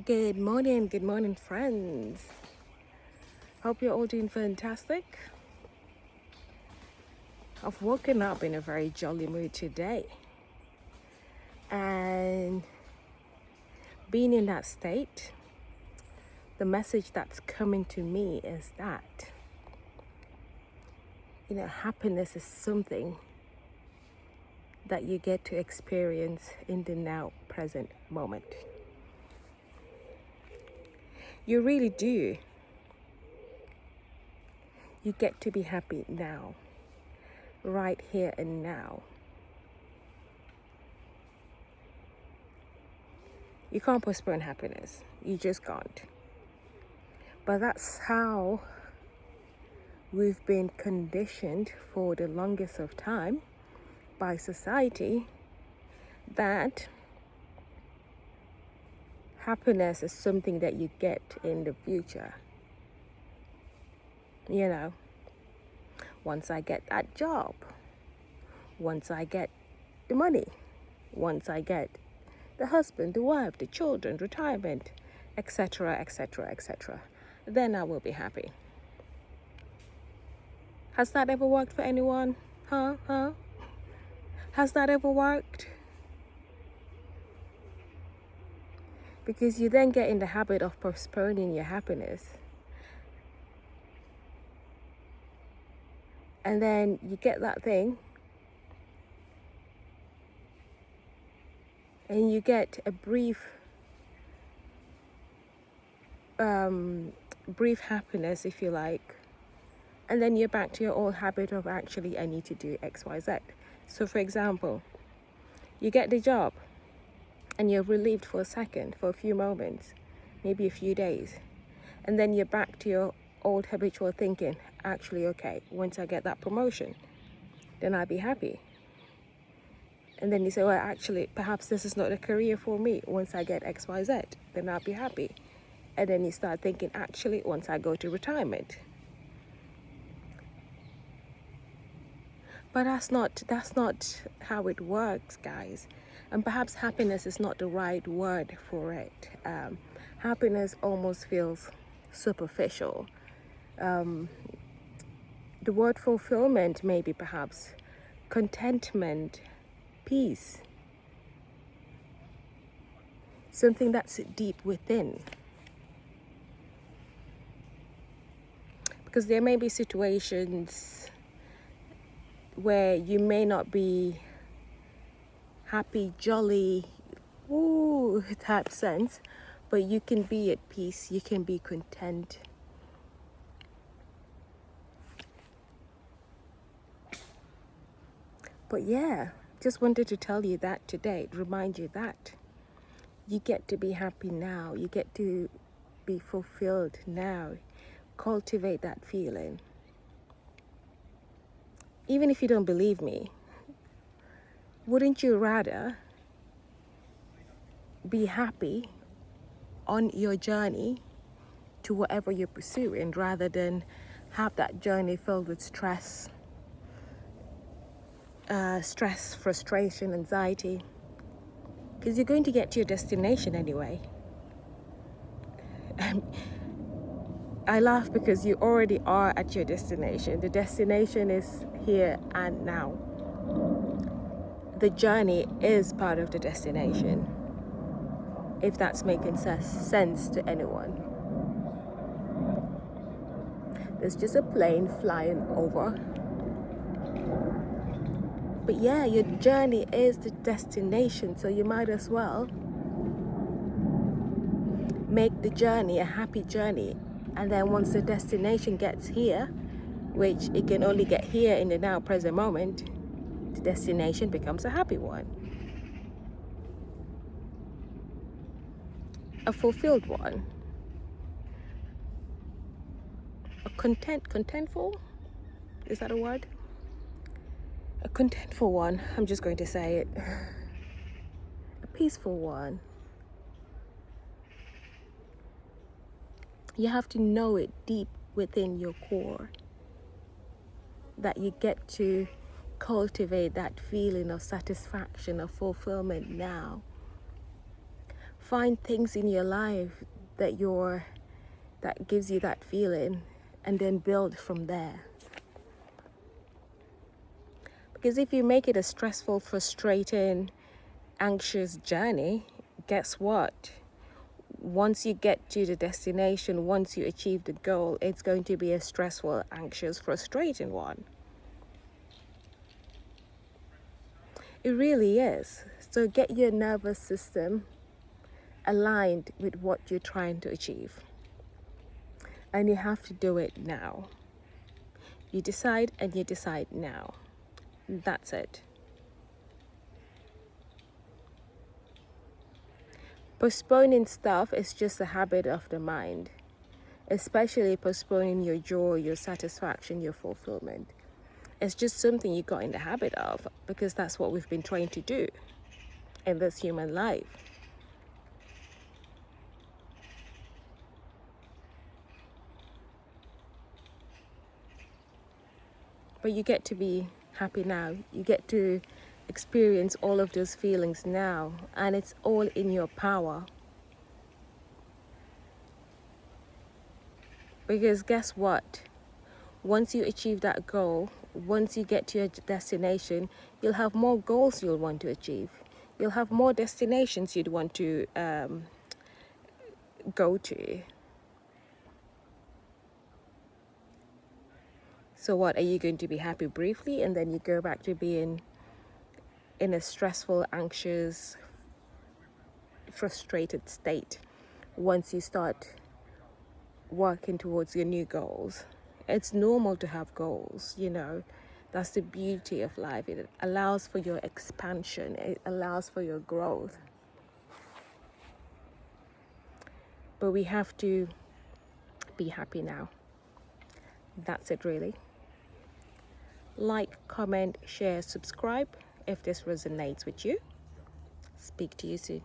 good morning, friends. Hope you're all doing fantastic. I've woken up in a very jolly mood today, and being in that state, the message that's coming to me is that, happiness is something that you get to experience in the now present moment. You really do. You get to be happy now, right here and now. You can't postpone happiness. You just can't. But that's how we've been conditioned for the longest of time by society, that happiness is something that you get in the future. Once I get that job, once I get the money, once I get the husband, the wife, the children, retirement, etc., etc., etc., then I will be happy. Has that ever worked for anyone? Huh? Has that ever worked? Because you then get in the habit of postponing your happiness. And then you get that thing, and you get a brief happiness, if you like, and then you're back to your old habit of actually, I need to do XYZ. So for example, you get the job and you're relieved for a second, for a few moments, maybe a few days, and then you're back to your old habitual thinking. Actually, okay, once I get that promotion, then I'll be happy. And then you say, well, actually, perhaps this is not a career for me. Once I get XYZ, then I'll be happy. And then you start thinking, actually, once I go to retirement. But that's not how it works, guys. And perhaps happiness is not the right word for it. Happiness almost feels superficial. The word fulfillment, maybe, perhaps contentment, peace, something that's deep within. Because there may be situations where you may not be happy, jolly, woo type sense, but you can be at peace, you can be content. But yeah, just wanted to tell you that today, remind you that you get to be happy now, you get to be fulfilled now. Cultivate that feeling. Even if you don't believe me, wouldn't you rather be happy on your journey to whatever you're pursuing, rather than have that journey filled with stress, frustration, anxiety? Because you're going to get to your destination anyway. I laugh because you already are at your destination. The destination is here and now. The journey is part of the destination, if that's making sense to anyone. There's just a plane flying over. But yeah, your journey is the destination, so you might as well make the journey a happy journey. And then once the destination gets here, which it can only get here in the now present moment, the destination becomes a happy one, a fulfilled one, a contentful, is that a word? A contentful one, I'm just going to say it, a peaceful one. You have to know it deep within your core that you get to cultivate that feeling of satisfaction, of fulfillment now. Find things in your life that gives you that feeling, and then build from there. Because if you make it a stressful, frustrating, anxious journey, guess what? Once you get to the destination, once you achieve the goal, it's going to be a stressful, anxious, frustrating one. It really is. So get your nervous system aligned with what you're trying to achieve. And you have to do it now. You decide, and you decide now. That's it. Postponing stuff is just a habit of the mind, especially postponing your joy, your satisfaction, your fulfillment. It's just something you got in the habit of because that's what we've been trained to do in this human life. But you get to be happy now. You get to experience all of those feelings now, and it's all in your power. Because guess what? Once you achieve that goal, once you get to your destination, you'll have more goals you'll want to achieve. You'll have more destinations you'd want to go to. So what, are you going to be happy briefly and then you go back to being in a stressful, anxious, frustrated state once you start working towards your new goals? It's normal to have goals, you know. That's the beauty of life. It allows for your expansion. It allows for your growth. But we have to be happy now. That's it, really. Like, comment, share, subscribe if this resonates with you. Speak to you soon.